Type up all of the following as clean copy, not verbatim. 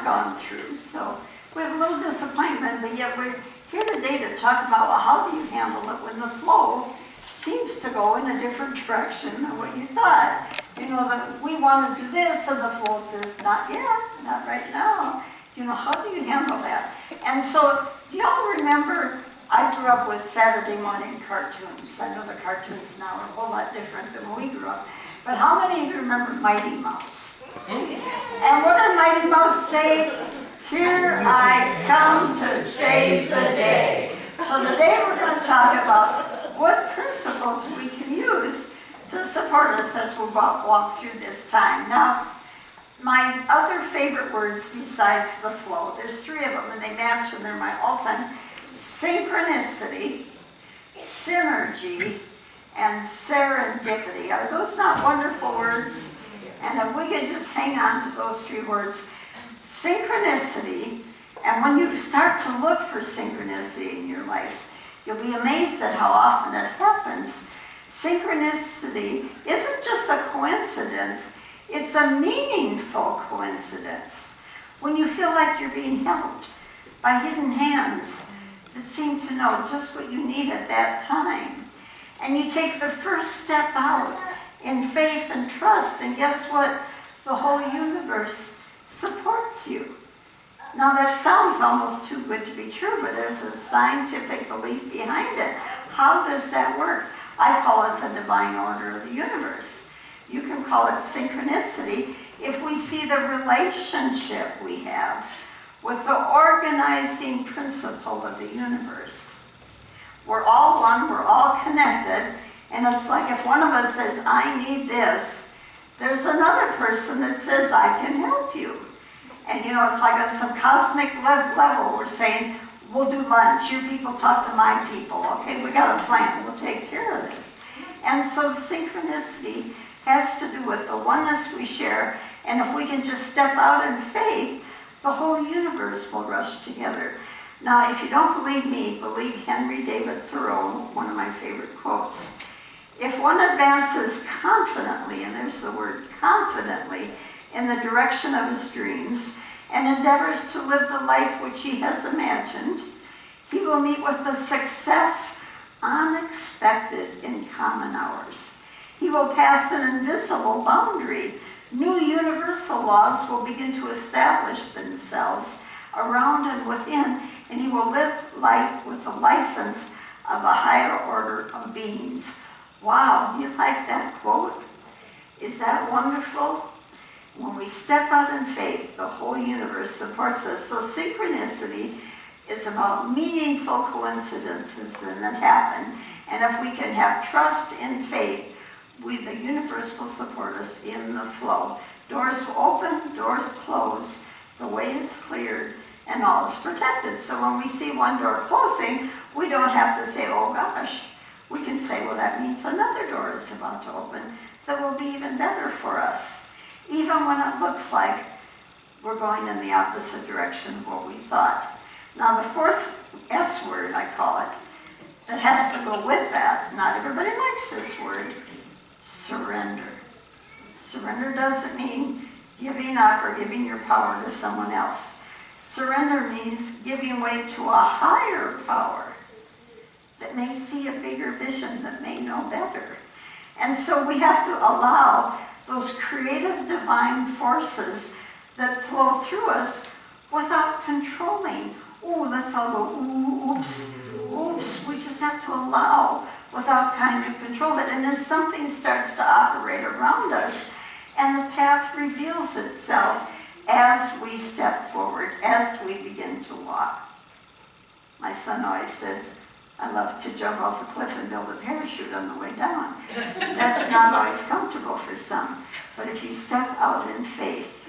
have gone through. So we have a little disappointment, but yet we're here today to talk about, well, how do you handle it when the flow seems to go in a different direction than what you thought. You know, that we want to do this, and the flow says, not yet, not right now. You know, how do you handle that? And so, do y'all remember, I grew up with Saturday morning cartoons. I know the cartoons now are a whole lot different than when we grew up. But how many of you remember Mighty Mouse? And what did Mighty Mouse say? Here I come to save the day. So today we're going to talk about what principles we can use to support us as we walk through this time. Now, my other favorite words besides the flow, there's three of them and they match and they're my all-time: synchronicity, synergy, and serendipity. Are those not wonderful words? And if we can just hang on to those three words, synchronicity, and when you start to look for synchronicity in your life, you'll be amazed at how often it happens. Synchronicity isn't just a coincidence, it's a meaningful coincidence. When you feel like you're being helped by hidden hands that seem to know just what you need at that time. And you take the first step out in faith and trust, and guess what? The whole universe supports you. Now that sounds almost too good to be true, but there's a scientific belief behind it. How does that work? I call it the divine order of the universe. You can call it synchronicity if we see the relationship we have with the organizing principle of the universe. We're all one, we're all connected, and it's like if one of us says, I need this, there's another person that says, I can help you. And you know, it's like on some cosmic level, we're saying, we'll do lunch, you people talk to my people, okay, we got a plan, we'll take care of this. And so synchronicity has to do with the oneness we share, and if we can just step out in faith, the whole universe will rush together. Now, if you don't believe me, believe Henry David Thoreau, one of my favorite quotes. If one advances confidently, and there's the word confidently, in the direction of his dreams, and endeavors to live the life which he has imagined, he will meet with the success unexpected in common hours. He will pass an invisible boundary. New universal laws will begin to establish themselves around and within, and he will live life with the license of a higher order of beings. Wow, you like that quote? Is that wonderful? When we step out in faith, the whole universe supports us. So synchronicity is about meaningful coincidences that happen. And if we can have trust in faith, the universe will support us in the flow. Doors will open, doors close, the way is cleared, and all is protected. So when we see one door closing, we don't have to say, oh gosh. We can say, well, that means another door is about to open that will be even better for us, even when it looks like we're going in the opposite direction of what we thought. Now the fourth S word, I call it, that has to go with that, not everybody likes this word, surrender. Surrender doesn't mean giving up or giving your power to someone else. Surrender means giving way to a higher power that may see a bigger vision, that may know better. And so we have to allow those creative divine forces that flow through us without controlling. Ooh, let's all go, ooh, oops, oops. We just have to allow without kind of control it. And then something starts to operate around us, and the path reveals itself as we step forward, as we begin to walk. My son always says, I love to jump off a cliff and build a parachute on the way down. That's not always comfortable for some. But if you step out in faith,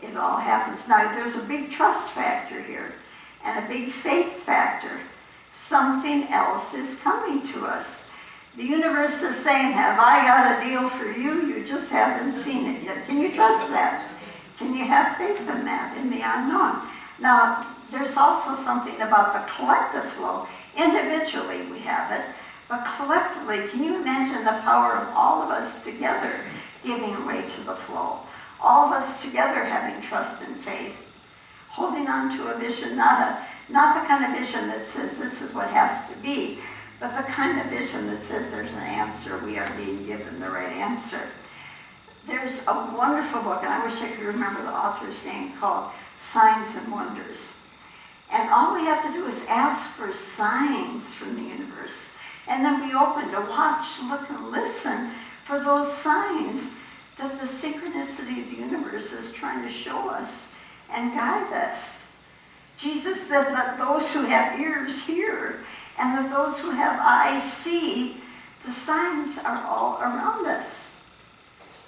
it all happens. Now, there's a big trust factor here and a big faith factor. Something else is coming to us. The universe is saying, have I got a deal for you? You just haven't seen it yet. Can you trust that? Can you have faith in that, in the unknown? Now, there's also something about the collective flow. Individually we have it, but collectively, can you imagine the power of all of us together giving way to the flow? All of us together having trust and faith. holding on to a vision, not the kind of vision that says this is what has to be, but the kind of vision that says there's an answer, we are being given the right answer. There's a wonderful book, and I wish I could remember the author's name, called Signs and Wonders. And all we have to do is ask for signs from the universe, and then be open to watch, look, and listen for those signs that the synchronicity of the universe is trying to show us and guide us. Jesus said, let those who have ears hear, and let those who have eyes see. The signs are all around us.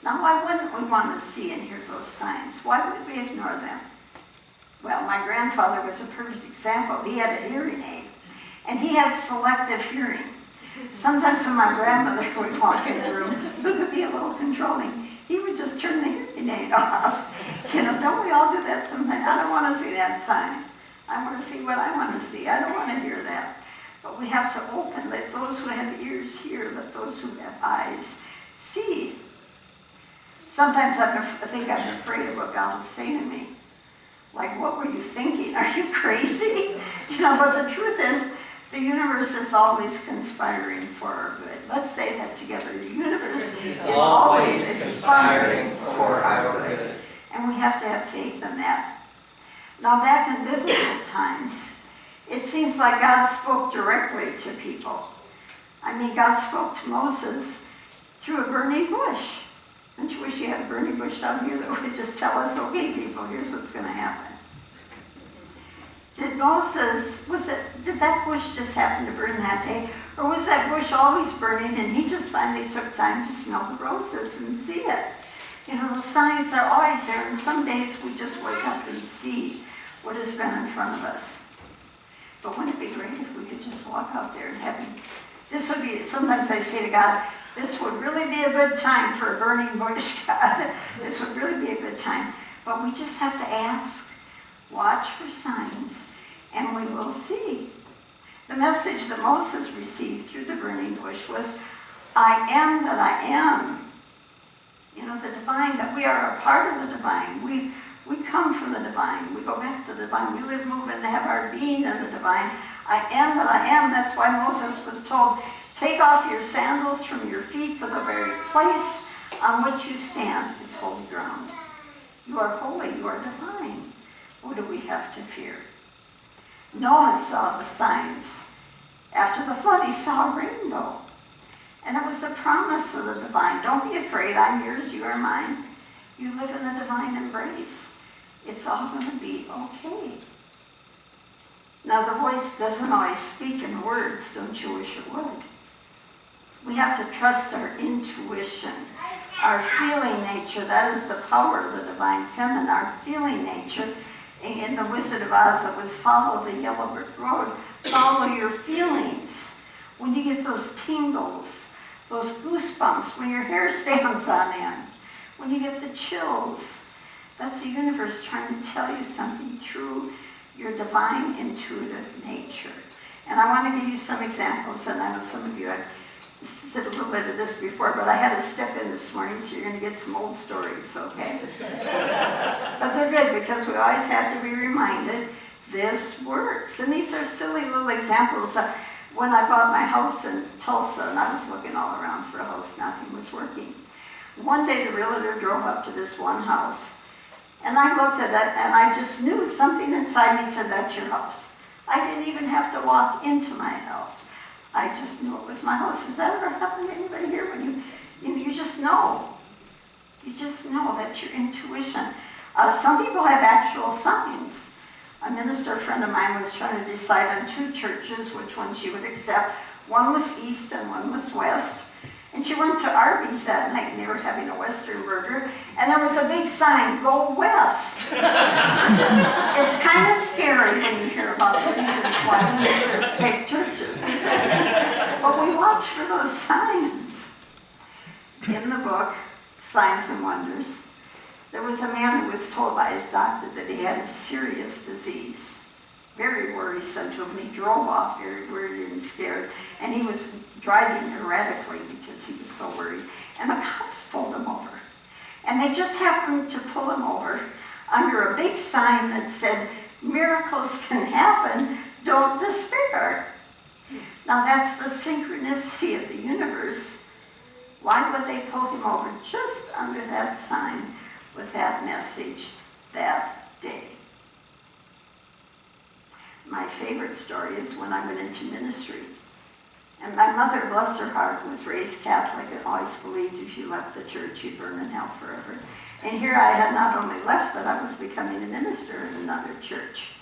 Now, why wouldn't we want to see and hear those signs? Why would we ignore them? Well, my grandfather was a perfect example. He had a hearing aid, and he had selective hearing. Sometimes when my grandmother would walk in the room, who could be a little controlling, he would just turn the hearing aid off. Don't we all do that sometimes? I don't want to see that sign. I want to see what I want to see. I don't want to hear that. But we have to open. Let those who have ears hear. Let those who have eyes see. Sometimes I think I'm afraid of what God will say to me. Like, what were you thinking? Are you crazy? But the truth is, the universe is always conspiring for our good. Let's say that together. The universe is always conspiring for our good. And we have to have faith in that. Now, back in biblical times, it seems like God spoke directly to people. God spoke to Moses through a burning bush. Don't you wish you had a burning bush out here that would just tell us, okay, people, here's what's going to happen? Did that bush just happen to burn that day? Or was that bush always burning and he just finally took time to smell the roses and see it? Those signs are always there, and some days we just wake up and see what has been in front of us. But wouldn't it be great if we could just walk out there and sometimes I say to God, this would really be a good time for a burning bush, God. This would really be a good time. But we just have to ask, watch for signs, and we will see. The message that Moses received through the burning bush was, I am that I am. The divine, that we are a part of the divine. We come from the divine. We go back to the divine. We live, move, and have our being in the divine. I am that I am. That's why Moses was told, take off your sandals from your feet, for the very place on which you stand is holy ground. You are holy. You are divine. What do we have to fear? Noah saw the signs. After the flood, he saw a rainbow. And it was the promise of the divine. Don't be afraid. I'm yours. You are mine. You live in the divine embrace. It's all going to be okay. Now, the voice doesn't always speak in words. Don't you wish it would? We have to trust our intuition, our feeling nature. That is the power of the divine feminine. Our feeling nature. In the Wizard of Oz, it was follow the yellow brick road. Follow your feelings. When you get those tingles, those goosebumps, when your hair stands on end, when you get the chills, that's the universe trying to tell you something through your divine intuitive nature. And I want to give you some examples, and I know some of you have said a little bit of this before, but I had to step in this morning, so you're going to get some old stories, okay? But they're good, because we always have to be reminded this works. And these are silly little examples. When I bought my house in Tulsa, and I was looking all around for a house, nothing was working. One day the realtor drove up to this one house, and I looked at it, and I just knew something inside me said, that's your house. I didn't even have to walk into my house. I just knew it was my house. Has that ever happened to anybody here? When you just know. You just know. That's your intuition. Some people have actual signs. A minister friend of mine was trying to decide on two churches, which one she would accept. One was east and one was west. And she went to Arby's that night, and they were having a Western burger, and there was a big sign, go west. It's kind of scary when you hear about the reasons why ministers take churches. But we watch for those signs. In the book, Signs and Wonders, there was a man who was told by his doctor that he had a serious disease. Very worrisome to him. He drove off very worried and scared, and he was driving erratically because he was so worried. And the cops pulled him over. And they just happened to pull him over under a big sign that said, miracles can happen, don't despair. Now that's the synchronicity of the universe. Why would they pull him over just under that sign with that message that day? My favorite story is when I went into ministry. And my mother, bless her heart, was raised Catholic and always believed if you left the church, you'd burn in hell forever. And here I had not only left, but I was becoming a minister in another church.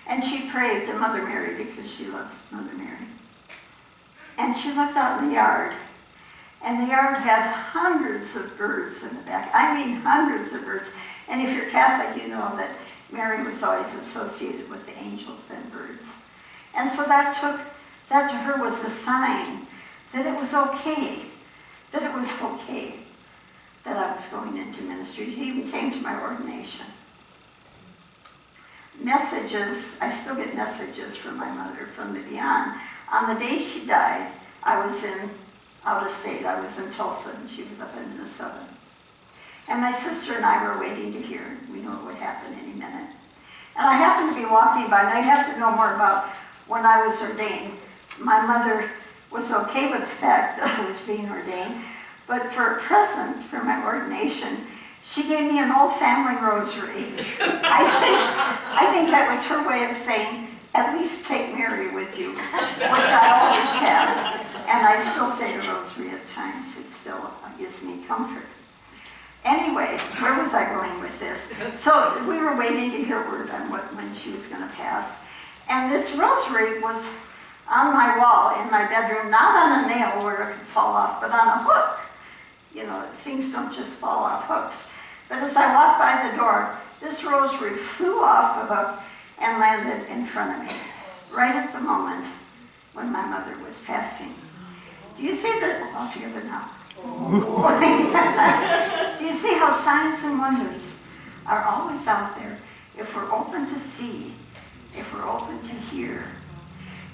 And she prayed to Mother Mary because she loves Mother Mary. And she looked out in the yard. And the yard had hundreds of birds in the back. I mean hundreds of birds. And if you're Catholic, you know that Mary was always associated with the angels and birds. And so that to her was a sign that it was okay, that I was going into ministry. She even came to my ordination. Messages, I still get messages from my mother from the beyond. On the day she died, I was out of state. I was in Tulsa and she was up in Minnesota. And my sister and I were waiting to hear. We knew it would happen any minute. And I happened to be walking by, and I have to know more about when I was ordained. My mother was okay with the fact that I was being ordained, but for a present for my ordination, she gave me an old family rosary. I think that was her way of saying, at least take Mary with you, which I always have. And I still say the rosary at times. It still gives me comfort. Anyway, where was I going with this? So we were waiting to hear word on when she was going to pass. And this rosary was on my wall in my bedroom, not on a nail where it could fall off, but on a hook. You know, things don't just fall off hooks. But as I walked by the door, this rosary flew off the hook and landed in front of me, right at the moment when my mother was passing. Do you see that? All together now. Do you see how signs and wonders are always out there if we're open to see, if we're open to hear?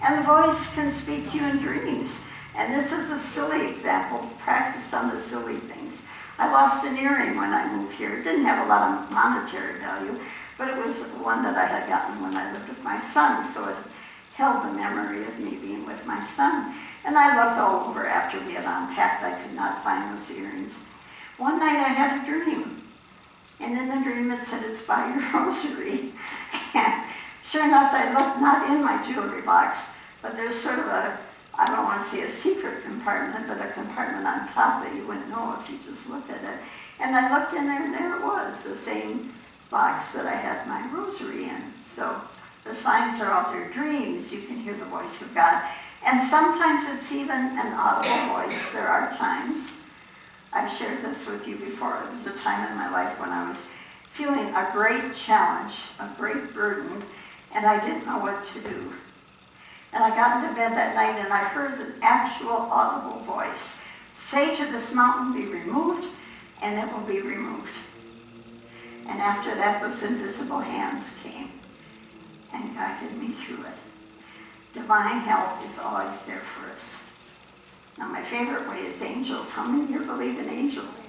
And the voice can speak to you in dreams. And this is a silly example. Practice on the silly things. I lost an earring when I moved here. It didn't have a lot of monetary value, but it was one that I had gotten when I lived with my son, so it held the memory of me being with my son. And I looked all over after we had unpacked. I could not find those earrings. One night I had a dream, and in the dream it said, it's by your rosary. And sure enough, I looked not in my jewelry box, but there's sort of a, I don't want to say a secret compartment, but a compartment on top that you wouldn't know if you just looked at it. And I looked in there, and there it was, the same box that I had my rosary in. So the signs are out there. Dreams, you can hear the voice of God. And sometimes it's even an audible voice. There are times, I've shared this with you before, there was a time in my life when I was feeling a great challenge, a great burden, and I didn't know what to do. And I got into bed that night and I heard an actual audible voice say to this mountain, be removed, and it will be removed. And after that, those invisible hands came and guided me through it. Divine help is always there for us. Now, my favorite way is angels. How many here believe in angels?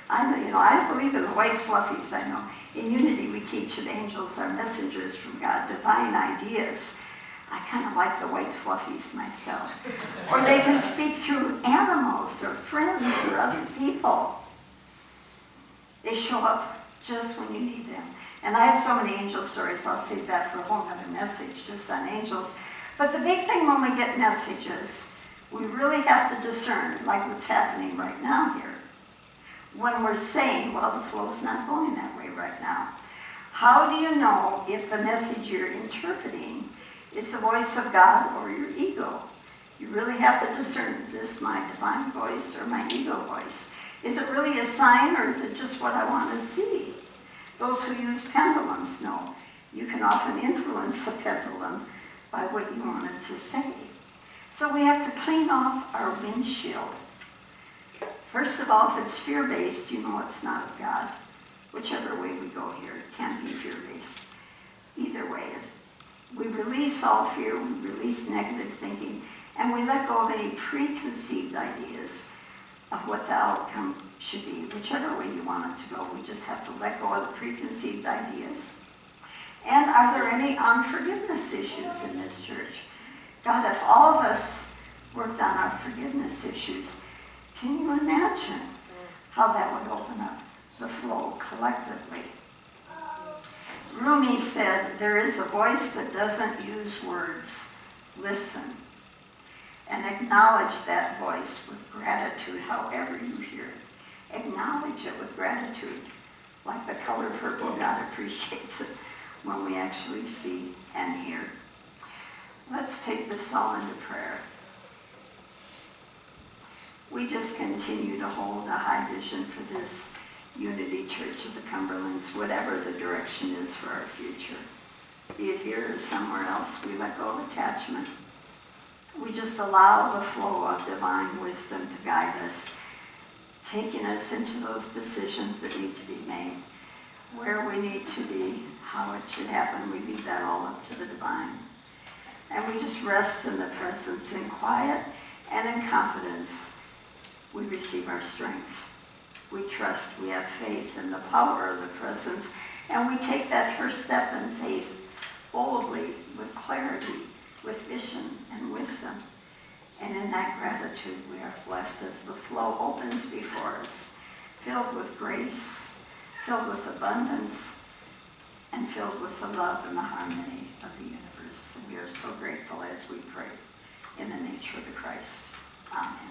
I believe in the white fluffies. I know in Unity we teach that angels are messengers from God, divine ideas. I kind of like the white fluffies myself. Or they can speak through animals or friends or other people. They show up just when you need them. And I have so many angel stories, I'll save that for a whole other message just on angels. But the big thing when we get messages, we really have to discern, like what's happening right now here. When we're saying, well, the flow's not going that way right now. How do you know if the message you're interpreting is the voice of God or your ego? You really have to discern, is this my divine voice or my ego voice? Is it really a sign or is it just what I want to see? Those who use pendulums know you can often influence a pendulum by what you want it to say. So we have to clean off our windshield. First of all, if it's fear-based, you know it's not of God. Whichever way we go here, it can't be fear-based. Either way, we release all fear, we release negative thinking, and we let go of any preconceived ideas of what the outcome should be, whichever way you want it to go. We just have to let go of the preconceived ideas. And are there any unforgiveness issues in this church? God, if all of us worked on our forgiveness issues, can you imagine how that would open up the flow collectively? Rumi said, there is a voice that doesn't use words. Listen and acknowledge that voice with gratitude, however you hear it. Acknowledge it with gratitude, like the color purple. God appreciates it when we actually see and hear. Let's take this all into prayer. We just continue to hold a high vision for this Unity Church of the Cumberlands, whatever the direction is for our future. Be it here or somewhere else, we let go of attachment. We just allow the flow of divine wisdom to guide us, taking us into those decisions that need to be made, where we need to be, how it should happen. We leave that all up to the divine. And we just rest in the presence in quiet and in confidence. We receive our strength. We trust, we have faith in the power of the presence, and we take that first step in faith boldly, with clarity, with vision and wisdom. And in that gratitude, we are blessed as the flow opens before us, filled with grace, filled with abundance, and filled with the love and the harmony of the universe. And we are so grateful as we pray in the nature of the Christ. Amen.